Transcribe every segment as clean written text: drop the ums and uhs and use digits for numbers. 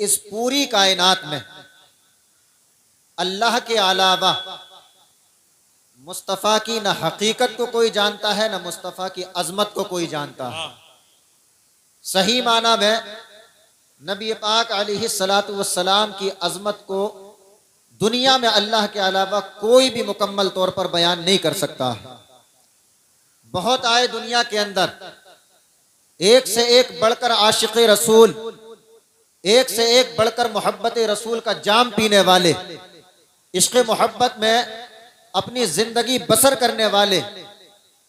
इस पूरी कायनात में अल्लाह के अलावा मुस्तफ़ा की न हकीकत को कोई जानता है, न मुस्तफ़ा की अजमत को कोई जानता है। सही माना में नबी पाक अलैहिस्सलातु वस्सलाम की अजमत को दुनिया में अल्लाह के अलावा कोई भी मुकम्मल तौर पर बयान नहीं कर सकता है। बहुत आए दुनिया के अंदर, एक से एक बढ़कर आशिक़ रसूल, एक से एक बढ़कर मोहब्बत रसूल का जाम पीने वाले, इश्क़ मोहब्बत में अपनी जिंदगी बसर करने वाले,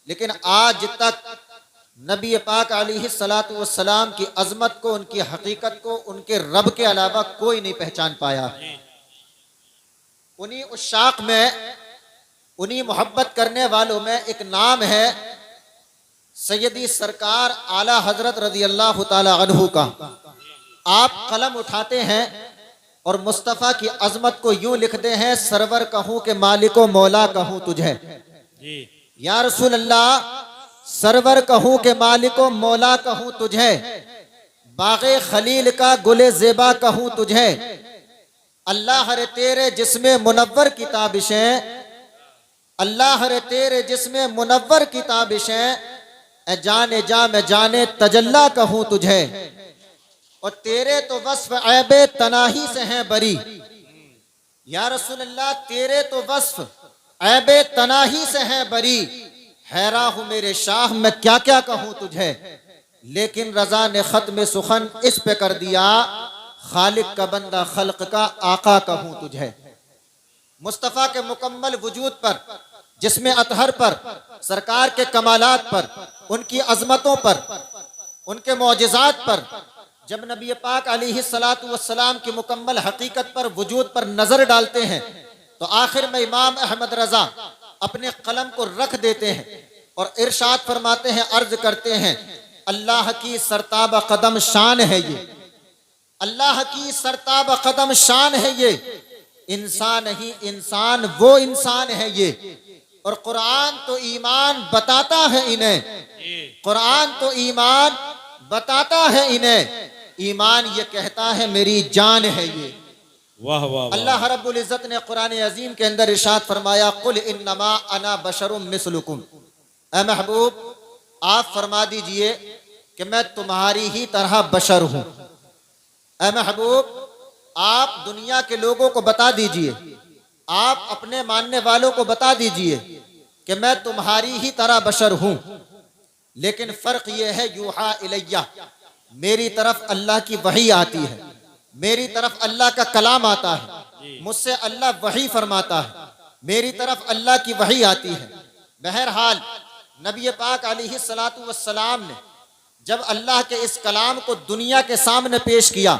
लेकिन आज तक नबी पाक अलैहिस्सलातु वस्सलाम की अजमत को, उनकी हकीकत को, उनके रब के अलावा कोई नहीं पहचान पाया। उन्हीं उशाक में, उन्हीं मोहब्बत करने वालों में एक नाम है सैयदी सरकार आला हजरत रज़ी अल्लाह ताला अन्हु का। आप कलम उठाते हैं और मुस्तफ़ा की अजमत को यूं लिखते हैं, सरवर कहूं के मालिको मौला कहूं तुझे। या रसूल अल्लाह, सरवर कहूं के मालिको मौला कहूं तुझे, बाग़े खलील का गुले ज़ेबा कहूं तुझे। अल्लाह रे तेरे जिसमें मुनव्वर किताबिशें, अल्लाह रे तेरे जिसमें मुनव्वर किताबिशें, ए जाने जा मैं जाने तजल्ला कहूं तुझे। और तेरे तो वस्फ ऐबे तनाही से हैं बरी। या रसूल अल्लाह, तेरे तो वस्फ ऐबे तनाही से हैं बरी। हैरा हूं मेरे शाह, मैं क्या क्या कहूं तुझे। लेकिन रजा ने खत्म सुखन इस पे कर दिया, खालिक का बंदा खल्क का आका कहूं तुझे। मुस्तफ़ा के मुकम्मल वजूद पर, जिसमें अतहर पर, सरकार के कमालात पर, उनकी अजमतों पर, उनके मौजिज़ात पर, जब नबी पाक अलैहिस्सलातु वस्सलाम की मुकम्मल हकीकत पर, वजूद पर नजर डालते हैं, तो आखिर में इमाम अहमद रजा अपने कलम को रख देते हैं और इरशाद फरमाते हैं, अर्ज करते हैं, अल्लाह की सरताब कदम शान है ये, अल्लाह की सरताब कदम शान है ये, इंसान ही इंसान वो इंसान है ये। और कुरान तो ईमान बताता है इन्हें, कुरान तो ईमान बताता है इन्हें, ईमान ये कहता है मेरी जान है ये। वाह वाह। अल्लाह रब्बुल इज्जत ने कुरान अजीम के अंदर इरशाद फरमाया, कुल इन्नमा अना बशरुम मिस्लुकुम। ऐ महबूब, आप फरमा दीजिए कि मैं तुम्हारी ही तरह बशर हूं। ऐ महबूब, आप दुनिया के लोगों को बता दीजिए, आप अपने मानने वालों को बता दीजिए कि मैं तुम्हारी ही तरह बशर हूं, लेकिन फर्क यह है, यूहा इलैया, मेरी तरफ अल्लाह की वही आती है, मेरी तरफ अल्लाह का कलाम आता है, मुझसे अल्लाह वही फरमाता है, मेरी तरफ अल्लाह की वही आती है। बहरहाल नबी पाक अलैहिस्सलातु वस्सलाम ने जब अल्लाह के इस कलाम को दुनिया के सामने पेश किया,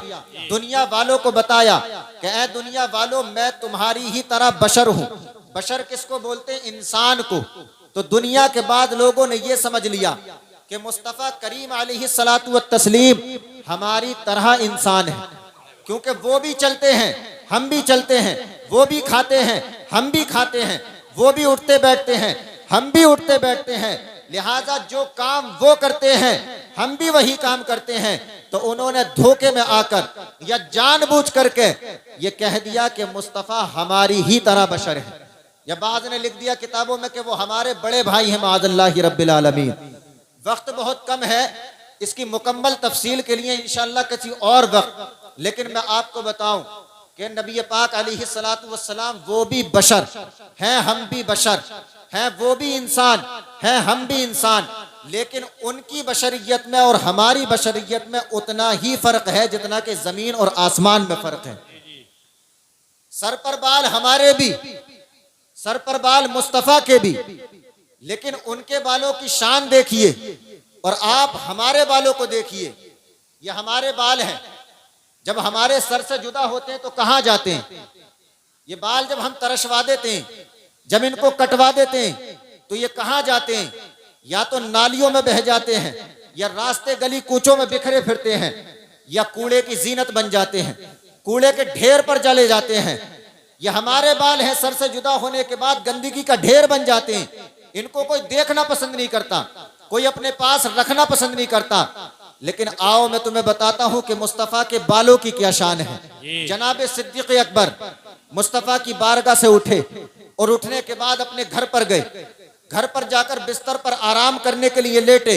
दुनिया वालों को बताया कि ऐ दुनिया वालों, मैं तुम्हारी ही तरह बशर हूं। बशर किसको बोलते हैं? इंसान को। तो दुनिया के बाद लोगों ने यह समझ लिया कि मुस्तफ़ा करीम अलैहिस्सलातु वत्तस्लीम हमारी तरह इंसान है, क्योंकि वो भी चलते हैं, हम भी चलते हैं, वो भी खाते हैं, हम भी खाते हैं, वो भी उठते बैठते हैं, हम भी उठते बैठते हैं, लिहाजा जो काम वो करते हैं हम भी वही काम करते हैं। तो उन्होंने धोखे में आकर या जानबूझ करके ये कह दिया कि मुस्तफ़ा हमारी ही तरह बशर है, या बाज़ ने लिख दिया किताबों में कि वो हमारे बड़े भाई हैं, माअज़ल्लाहि रब्बिल आलमीन। वक्त बहुत कम है, इसकी मुकम्मल तफसील के लिए इंशाअल्लाह किसी और वक्त, लेकिन मैं आपको बताऊं कि नबी पाक अलैहिस्सलातु वस्सलाम वो भी बशर हैं, हम भी बशर हैं, वो भी इंसान हैं, हम भी इंसान, लेकिन उनकी बशरियत में और हमारी बशरियत में उतना ही फर्क है जितना कि जमीन और आसमान में फर्क है। सर पर बाल हमारे भी, सर पर बाल मुस्तफ़ा के भी, लेकिन उनके बालों की शान देखिए और आप हमारे बालों को देखिए। ये हमारे बाल हैं, जब हमारे सर से जुदा होते हैं तो कहाँ जाते हैं? ये बाल जब हम तरशवा देते हैं, जब इनको कटवा देते हैं, तो ये कहाँ जाते हैं? या तो नालियों में बह जाते हैं, या रास्ते गली कूचों में बिखरे फिरते हैं, या कूड़े की जीनत बन जाते हैं, कूड़े के ढेर पर चले जाते हैं। ये हमारे बाल हैं, सर से जुदा होने के बाद गंदगी का ढेर बन जाते हैं। इनको कोई देखना पसंद नहीं करता, कोई अपने पास रखना पसंद नहीं करता, लेकिन आओ मैं तुम्हें बताता हूं कि मुस्तफ़ा के बालों की क्या शान है। जनाब सिद्दीक़ अकबर मुस्तफ़ा की बारगाह से उठे और उठने के बाद अपने घर पर गए। घर पर जाकर बिस्तर पर आराम करने के लिए लेटे,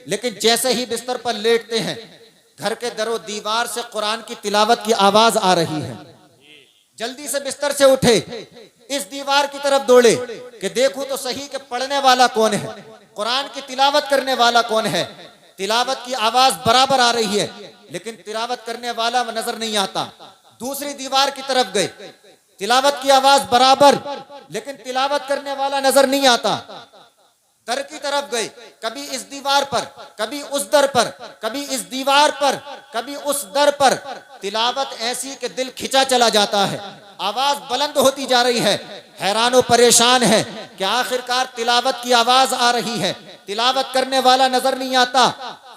लेकिन जैसे ही बिस्तर पर लेटते हैं घर के दरो दीवार से कुरान की तिलावत की आवाज आ रही है। जल्दी से बिस्तर से उठे, इस दीवार की तरफ दौड़े कि देखूं तो सही कि पढ़ने वाला कौन है, कुरान की तिलावत करने वाला कौन है। तिलावत की आवाज बराबर आ रही है लेकिन तिलावत करने वाला नजर नहीं आता। दूसरी दीवार की तरफ गए, तिलावत की आवाज बराबर लेकिन तिलावत करने वाला नजर नहीं आता। दर की तरफ गए, कभी इस दीवार पर, कभी उस दर पर, कभी इस दीवार पर, कभी उस दर पर। तिलावत ऐसी कि दिल खिंचा चला जाता है, आवाज बुलंद होती जा रही है। हैरान परेशान है कि आखिरकार तिलावत की आवाज आ रही है, तिलावत करने वाला नजर नहीं आता।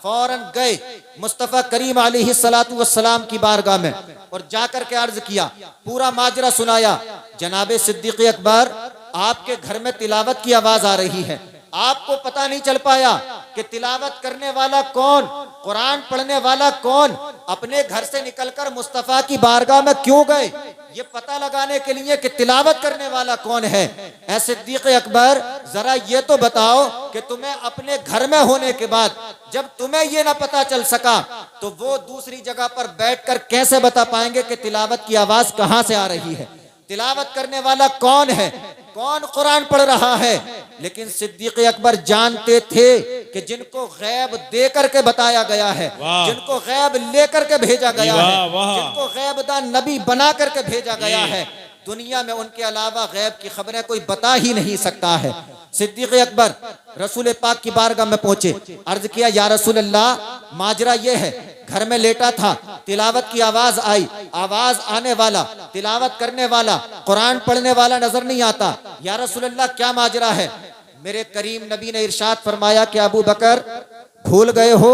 फौरन गए मुस्तफ़ा करीम अलैहिस्सलातु वस्सलाम की बारगाह में और जाकर के अर्ज किया, पूरा माजरा सुनाया। जनाबे सिद्दीक़ अकबर, आपके घर में तिलावत की आवाज आ रही है, आपको पता नहीं चल पाया कि तिलावत करने वाला कौन, कुरान पढ़ने वाला कौन। अपने घर से निकलकर मुस्तफ़ा की बारगाह में क्यों गए, ये पता लगाने के लिए कि तिलावत करने वाला कौन है। ऐ सिद्दीक़ अकबर, जरा ये तो बताओ कि तुम्हें अपने घर में होने के बाद जब तुम्हें ये ना पता चल सका तो वो दूसरी जगह पर बैठकर कैसे बता पाएंगे कि तिलावत की आवाज कहां से आ रही है, तिलावत करने वाला कौन है, कौन कुरान पढ़ रहा है। लेकिन सिद्दीक़ अकबर जानते थे कि जिनको गैब दे करके बताया गया है, जिनको गैब लेकर के भेजा गया है, जिनको गैबदान नबी बना करके भेजा गया है, दुनिया में उनके अलावा गैब की खबरें कोई बता ही नहीं सकता है। सिद्दीक़ अकबर रसूल पाक की बारगाह में पहुंचे, अर्ज किया, या रसूल अल्लाह, माजरा ये है, घर में लेटा था, तिलावत की आवाज आई, आवाज आने वाला, तिलावत करने वाला, कुरान पढ़ने वाला नजर नहीं आता। या रसूल अल्लाह, क्या माजरा है। मेरे करीम नबी ने इरशाद फरमाया कि अबू बकर, भूल गए हो,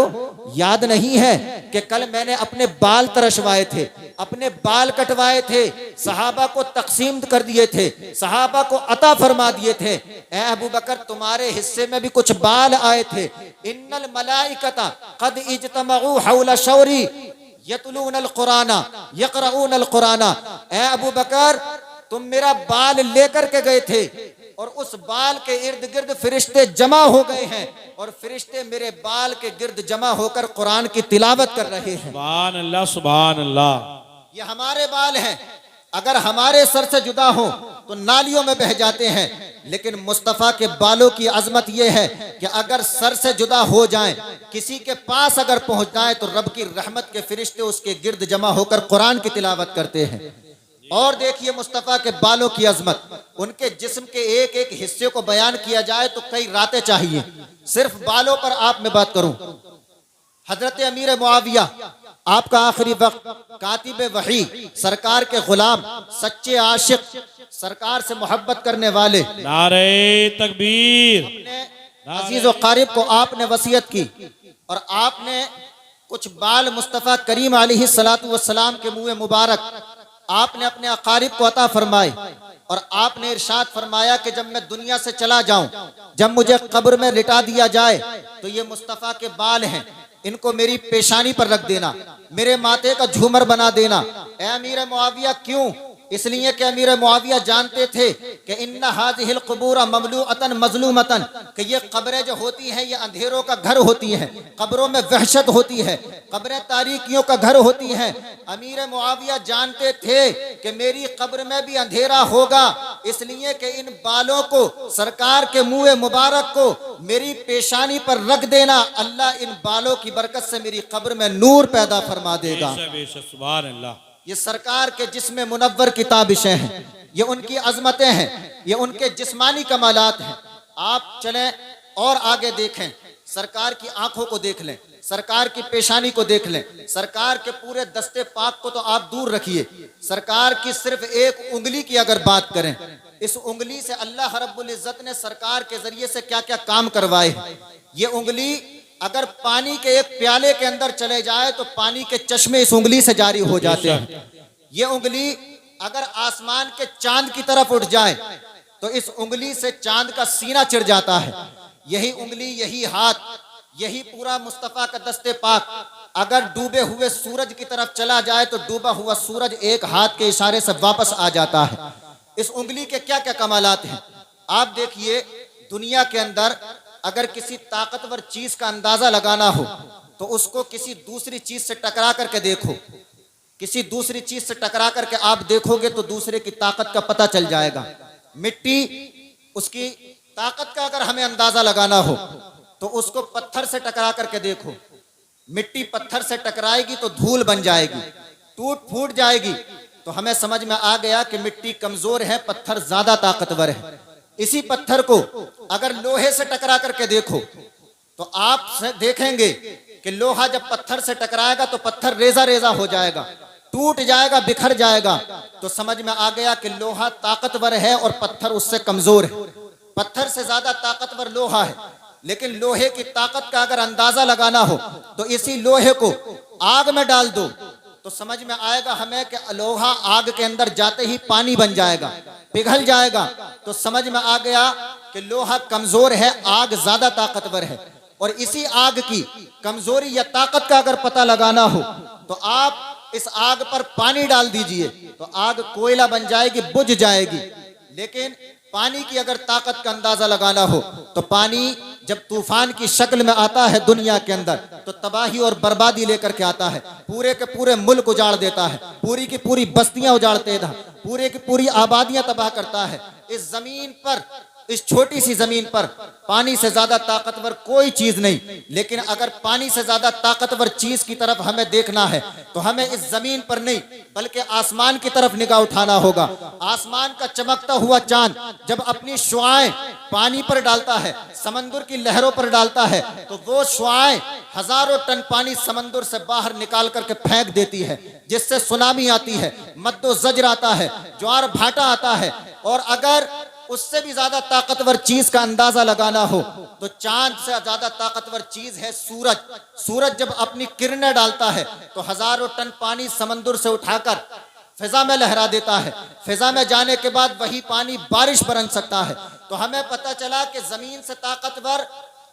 याद नहीं है कि कल मैंने अपने बाल तरशवाए थे, अपने बाल कटवाए थे, सहाबा को तकसीम कर दिए थे, सहाबा को अता फरमा दिए थे। ए अबू बकर, तुम्हारे हिस्से में भी कुछ बाल आए थे। इन्नल मलाइकता कद इज्तमऊ हौला शौरी यतलूनल कुराना यक़रऊनल कुराना। ए अबू बकर, तुम मेरा बाल लेकर के गए थे और उस बाल के इर्द गिर्द फरिश्ते जमा हो गए हैं और फरिश्ते मेरे बाल के गिर्द जमा होकर कुरान की तिलावत कर रहे हैं। सुभान अल्लाह, सुभान अल्लाह। ये हमारे बाल हैं, अगर हमारे सर से जुदा हो तो नालियों में बह जाते हैं, लेकिन मुस्तफ़ा के बालों की अजमत यह है कि अगर सर से जुदा हो जाएं, किसी के पास अगर पहुंच जाए तो रब की रहमत के फरिश्ते उसके गिर्द जमा होकर कुरान की तिलावत करते हैं। और देखिए मुस्तफ़ा के बालों की अजमत, उनके जिस्म के एक एक हिस्से को बयान किया जाए तो कई रातें चाहिए। सिर्फ बालों पर आप मैं बात करूं, हजरत अमीर मुआविया, आपका आखिरी वक्त, कातिब वही, सरकार के गुलाम, सच्चे आशिक, सरकार से मोहब्बत करने वाले, नारे तकबीर, अपने अजीज व कारिब को आपने वसीयत की और आपने कुछ बाल मुस्तफ़ा करीम अलैहिस्सलातु वस्सलाम के मुँह मुबारक आपने अपने अकारिब को अता फरमाए और आपने इरशाद फरमाया कि जब मैं दुनिया से चला जाऊं, जब मुझे कब्र में लिटा दिया जाए तो ये मुस्तफ़ा के बाल हैं, इनको मेरी पेशानी पर रख देना, मेरे माथे का झूमर बना देना। ए अमीर मुआविया, क्यों? इसलिए कि अमीर मुआविया जानते थे कि इन्ना हाज़िहिल क़ुबूर ममलूअतन मज़लूमतन, कि ये कब्रें जो होती हैं ये अंधेरों का घर होती हैं, कब्रों में वहशत होती है, कब्रें तारीकियों का घर होती हैं। अमीर मुआविया जानते थे कि मेरी कब्र में भी अंधेरा होगा, इसलिए कि इन बालों को, सरकार के मुँह मुबारक को मेरी पेशानी पर रख देना, अल्लाह इन बालों की बरकत से मेरी कब्र में नूर पैदा फरमा देगा। सुभान अल्लाह। ये सरकार के जिस्म मुनव्वर की ताबिशें हैं, ये उनकी अजमतें हैं, ये उनके जिस्मानी कमालात हैं। आप चलें और आगे देखें, सरकार की आंखों को देख लें, सरकार की पेशानी को देख लें, सरकार के पूरे दस्ते पाक को तो आप दूर रखिए, सरकार की सिर्फ एक उंगली की अगर बात करें, इस उंगली से अल्लाह रब्बुल इज्जत ने सरकार के जरिए से क्या क्या काम करवाए। ये उंगली अगर पानी के एक प्याले के अंदर चले जाए तो पानी के चश्मे इस उंगली से जारी हो जाते हैं। ये उंगली अगर आसमान के चांद की तरफ उठ जाए तो इस उंगली से चांद का सीना चिर जाता है। यही उंगली, यही हाथ, यही पूरा मुस्तफ़ा का दस्ते पाक अगर डूबे हुए सूरज की तरफ चला जाए तो डूबा हुआ सूरज एक हाथ के इशारे से वापस आ जाता है। इस उंगली के क्या क्या कमालात हैं आप देखिए। दुनिया के अंदर अगर किसी ताकतवर चीज का अंदाजा लगाना हो तो उसको किसी दूसरी चीज से टकरा करके देखो, किसी दूसरी चीज से टकरा करके आप देखोगे तो दूसरे की ताकत का पता चल जाएगा। मिट्टी, उसकी ताकत का अगर हमें अंदाजा लगाना हो तो उसको पत्थर से टकरा करके देखो। मिट्टी पत्थर से टकराएगी तो धूल बन जाएगी, टूट फूट जाएगी, तो हमें समझ में आ गया कि मिट्टी कमजोर है, पत्थर ज्यादा ताकतवर है। इसी पत्थर को अगर लोहे से टकरा करके देखो तो आप देखेंगे कि लोहा जब पत्थर से टकराएगा तो पत्थर रेजा रेजा हो जाएगा, टूट जाएगा, बिखर जाएगा। तो समझ में आ गया कि लोहा ताकतवर है और पत्थर उससे कमजोर है। पत्थर से ज्यादा ताकतवर लोहा है, लेकिन लोहे की ताकत का अगर अंदाजा लगाना हो तो इसी लोहे को आग में डाल दो तो समझ में आएगा हमें कि लोहा आग के अंदर जाते ही पानी बन जाएगा, पिघल जाएगा। तो समझ में आ गया कि लोहा कमजोर है, आग ज्यादा ताकतवर है। और इसी आग की कमजोरी या ताकत का अगर पता लगाना हो तो आप इस आग पर पानी डाल दीजिए तो आग कोयला बन जाएगी, बुझ जाएगी। लेकिन पानी की अगर ताकत का अंदाजा लगाना हो तो पानी जब तूफान की शक्ल में आता है दुनिया के अंदर तो तबाही और बर्बादी लेकर के आता है, पूरे के पूरे मुल्क उजाड़ देता है, पूरी की पूरी बस्तियां उजाड़ देता है, पूरे की पूरी आबादियां तबाह करता है। इस जमीन पर, इस छोटी सी जमीन पर पानी से ज्यादा ताकतवर कोई चीज नहीं। लेकिन अगर पानी से ज्यादा ताकतवर चीज की तरफ हमें देखना है तो हमें इस जमीन पर नहीं बल्कि आसमान की तरफ निगाह उठाना होगा। आसमान का चमकता हुआ चांद जब अपनी शुआएं पानी पर डालता है, समंदर की लहरों पर डालता है, तो वो शुआएं हजारों टन पानी समंदर से बाहर निकाल करके फेंक देती है, जिससे सुनामी आती है, मद्दो जज्र आता है, ज्वार भाटा आता है। और अगर उससे भी ज्यादा ताकतवर चीज का अंदाजा लगाना हो तो चांद से ज्यादा ताकतवर चीज है सूरज। सूरज जब अपनी किरणें डालता है तो हजारों टन पानी समंदर से उठाकर फिजा में लहरा देता है। फिजा में जाने के बाद वही पानी बारिश बरस सकता है। तो हमें पता चला कि जमीन से ताकतवर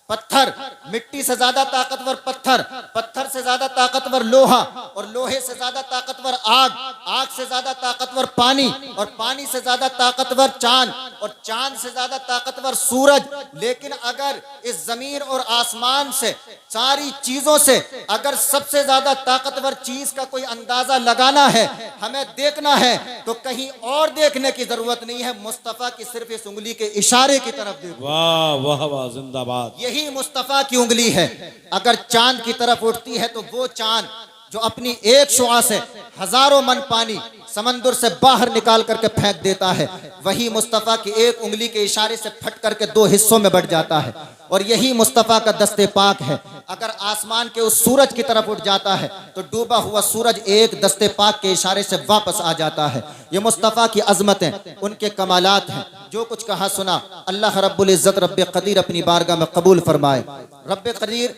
पत्थर, मिट्टी से ज्यादा ताकतवर पत्थर, पत्थर से ज्यादा ताकतवर लोहा, और लोहे से ज्यादा ताकतवर आग, आग से ज्यादा ताकतवर पानी, और पानी से ज्यादा ताकतवर चांद, और चांद से ज्यादा ताकतवर सूरज। लेकिन अगर इस जमीन और आसमान से, सारी चीजों से अगर सबसे ज्यादा ताकतवर चीज का कोई अंदाजा लगाना है, हमें देखना है, तो कहीं और देखने की जरूरत नहीं है, मुस्तफा की सिर्फ इस उंगली के इशारे की तरफ देखो। वाह वाह वाह, जिंदाबाद। यही मुस्तफा की उंगली है। अगर चांद की तरफ उठती है तो वो चांद जो अपनी एक शुआ से हजारों मन पानी समंदर से बाहर निकाल करके फेंक देता है, वही मुस्तफा की एक उंगली के इशारे से फट करके दो हिस्सों में बढ़ जाता है। और यही मुस्तफा का दस्ते पाक है। अगर आसमान के उस सूरज की तरफ उठ जाता है तो डूबा हुआ सूरज एक दस्ते पाक के इशारे से वापस आ जाता है। ये मुस्तफा की अजमतें, उनके कमालात हैं। जो कुछ कहा सुना, अल्लाह रब्बुल इज्जत रब्बे कदीर अपनी बारगाह में कबूल फरमाए। रब्बे कदीर